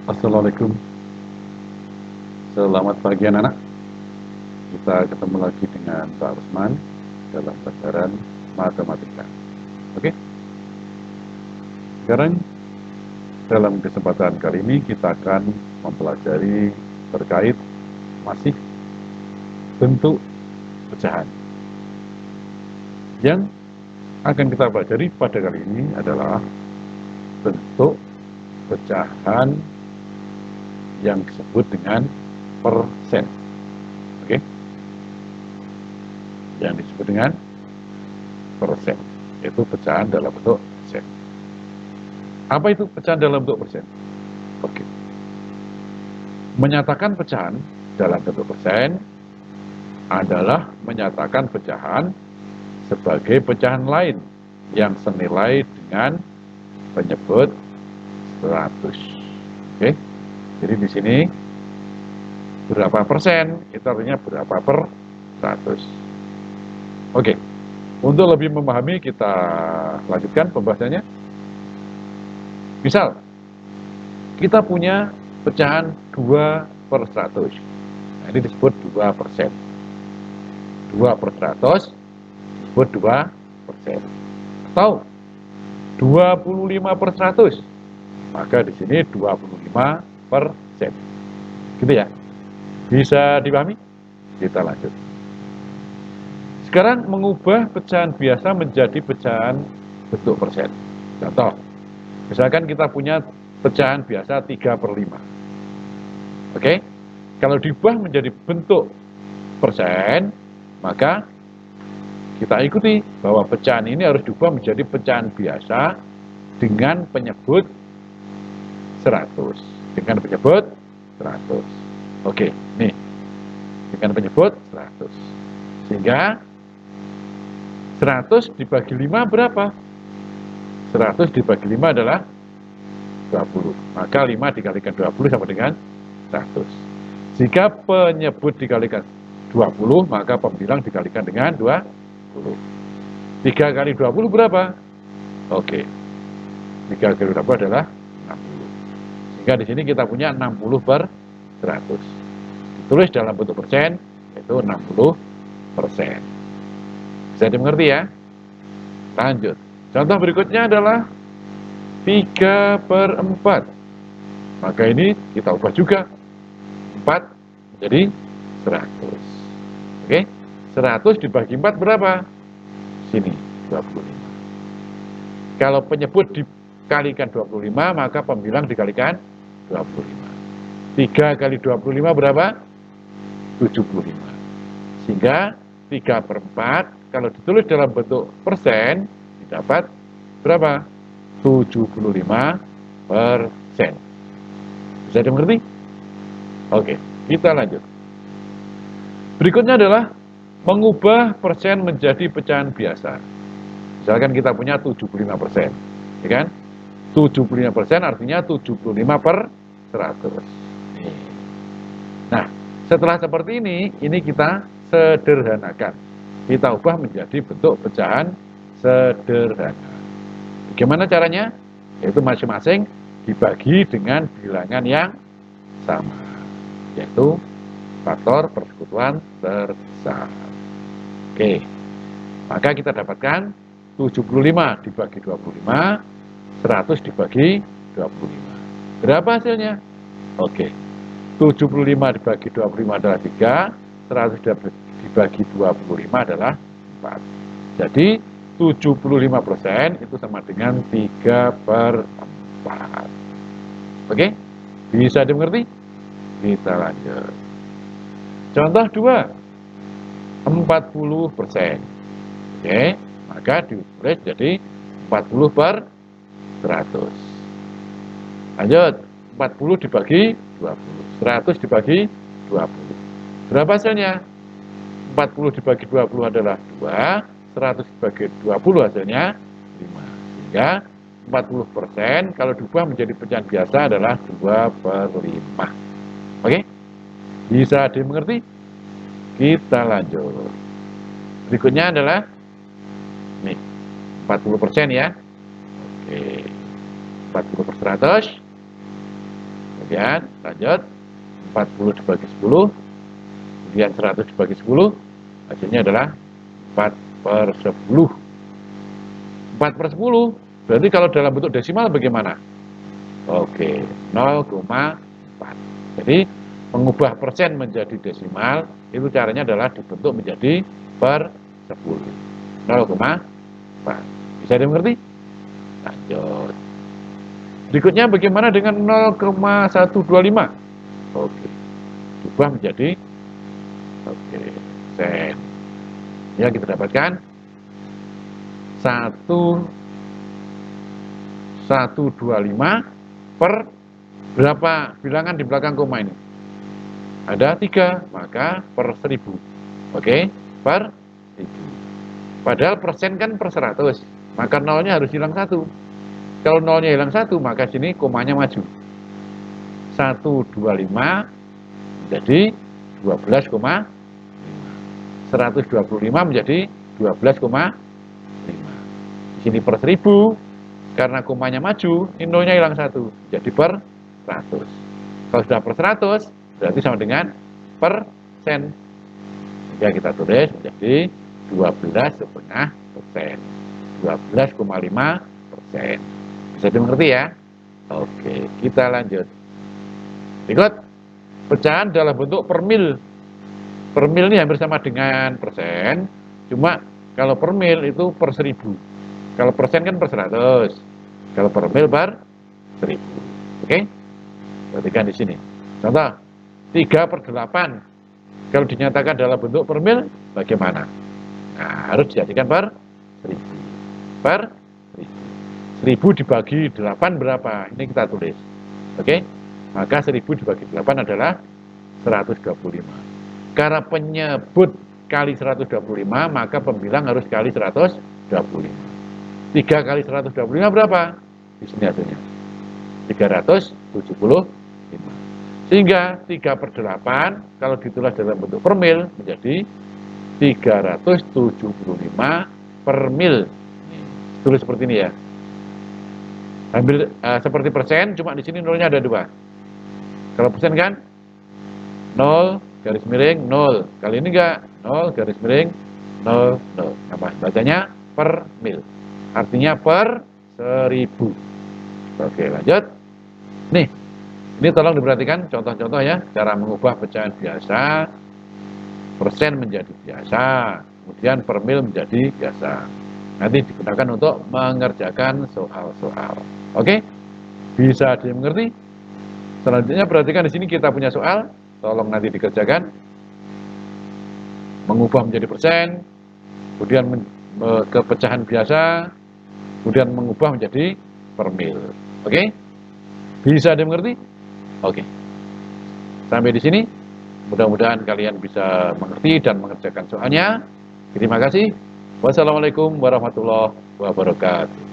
Assalamualaikum, selamat pagi anak-anak. Kita ketemu lagi dengan Pak Rusman dalam pelajaran matematika. Oke, sekarang dalam kesempatan kali ini kita akan mempelajari terkait masih bentuk pecahan. Yang akan kita pelajari pada kali ini adalah bentuk pecahan yang disebut dengan persen. Oke, yang disebut dengan persen, yaitu pecahan dalam bentuk persen. Apa itu pecahan dalam bentuk persen? Oke. Menyatakan pecahan dalam bentuk persen adalah menyatakan pecahan sebagai pecahan lain yang senilai dengan penyebut 100. Oke. Jadi di sini berapa persen itu artinya berapa per 100. Oke. Untuk lebih memahami kita lanjutkan pembahasannya. Misal kita punya pecahan 2 per 100. Nah, ini disebut 2%. 2 per 100 disebut 2%. Atau 25 per 100. Maka di sini 25%. Gitu ya. Bisa dipahami? Kita lanjut. Sekarang mengubah pecahan biasa menjadi pecahan bentuk persen. Contoh, misalkan kita punya pecahan biasa 3 per 5. Oke? Kalau diubah menjadi bentuk persen, maka kita ikuti bahwa pecahan ini harus diubah menjadi pecahan biasa dengan penyebut 100. Dengan penyebut 100. Oke, nih. Dengan penyebut 100. Sehingga 100 dibagi 5 berapa? 100 dibagi 5 adalah 20. Maka 5 dikalikan 20 sama dengan 100. Jika penyebut dikalikan 20, maka pembilang dikalikan dengan 20. 3 kali 20 berapa? Oke. 3 kali 20 adalah 60. Sehingga di sini kita punya 60 per 100. Ditulis dalam bentuk persen, yaitu 60%. Bisa dimengerti ya? Lanjut. Contoh berikutnya adalah 3 per 4. Maka ini kita ubah juga. 4 menjadi 100. Oke? 100 dibagi 4 berapa? Sini, 25. Kalau penyebut dikalikan 25, maka pembilang dikalikan 25. 3 kali 25 berapa? 75. Sehingga 3 per 4, kalau ditulis dalam bentuk persen, didapat berapa? 75%. Bisa dimengerti? Oke, kita lanjut. Berikutnya adalah mengubah persen menjadi pecahan biasa. Misalkan kita punya 75%, ya kan? 75% artinya 75 per 100. Nah, setelah seperti ini kita sederhanakan. Kita ubah menjadi bentuk pecahan sederhana. Bagaimana caranya? Yaitu masing-masing dibagi dengan bilangan yang sama, yaitu faktor persekutuan terbesar. Oke, maka kita dapatkan 75 dibagi 25, 100 dibagi 25. Berapa hasilnya? Oke, 75 dibagi 25 adalah 3, 100 dibagi 25 adalah 4. Jadi 75% itu sama dengan 3 per 4. Oke, bisa dimengerti? Kita lanjut. Contoh 2, 40%. Oke, maka ditulis jadi 40 per 100. Lanjut, 40 dibagi 20. 100 dibagi 20. Berapa hasilnya? 40 dibagi 20 adalah 2, 100 dibagi 20 hasilnya 5. Sehingga 40% kalau diubah menjadi pecahan biasa adalah 2 per 5. Oke? Bisa dimengerti? Kita lanjut. Berikutnya adalah nih, 40% ya. Oke. 40 per 100. Kemudian lanjut, 40 dibagi 10, kemudian 100 dibagi 10, hasilnya adalah 4 per 10. 4 per 10, berarti kalau dalam bentuk desimal bagaimana? Oke, 0,4. Jadi mengubah persen menjadi desimal itu caranya adalah dibentuk menjadi per 10. 0,4. Bisa dimengerti? Lanjut. Berikutnya bagaimana dengan 0,125? Oke, diubah menjadi sen. Ya, kita dapatkan 1,125 per berapa bilangan di belakang koma ini? Ada 3, maka per 1000. Oke, per 1000. Padahal persen kan per 100, maka nolnya harus hilang 1. Kalau nolnya hilang 1, maka sini komanya maju. 125 menjadi 12,5. 125 menjadi 12,5. Di sini per 10, karena komanya maju, ini nolnya hilang 1, jadi per 100. Kalau sudah per 100, berarti sama dengan persen. Sehingga kita tulis menjadi 12,5%. 12,5%. Bisa dimengerti ya? Oke, kita lanjut. Berikut, pecahan dalam bentuk per mil. Per mil ini hampir sama dengan persen, cuma kalau per mil itu per 1000. Kalau persen kan per 100. Kalau per mil per 1000. Oke? Perhatikan di sini. Contoh, 3 per 8. Kalau dinyatakan dalam bentuk per mil, bagaimana? Nah, harus dijadikan per 1000. Per 1000. 1000 dibagi 8 berapa? Ini kita tulis. Oke? Maka 1000 dibagi 8 adalah 125. Karena penyebut kali 125, maka pembilang harus kali 125. 3 kali 125 berapa? Di sini hasilnya 375. Sehingga 3 per 8 kalau ditulis dalam bentuk per mil menjadi 375 per mil. Tulis seperti ini ya. Ambil seperti persen, cuma di sini nolnya ada 2. Kalau persen kan 0 garis miring 0. Kali ini enggak, 0 garis miring 0 0. Apa? Bacanya per mil. Artinya per 1000. Oke, lanjut. Nih, ini tolong diperhatikan contoh-contoh ya, cara mengubah pecahan biasa, persen menjadi biasa, kemudian per mil menjadi biasa. Nanti digunakan untuk mengerjakan soal-soal. Oke? Bisa dimengerti? Selanjutnya perhatikan di sini kita punya soal, tolong nanti dikerjakan. Mengubah menjadi persen, kemudian ke pecahan biasa, kemudian mengubah menjadi per mil. Oke? Bisa dimengerti? Oke. Sampai di sini. Mudah-mudahan kalian bisa mengerti dan mengerjakan soalnya. Terima kasih. Wassalamualaikum warahmatullahi wabarakatuh.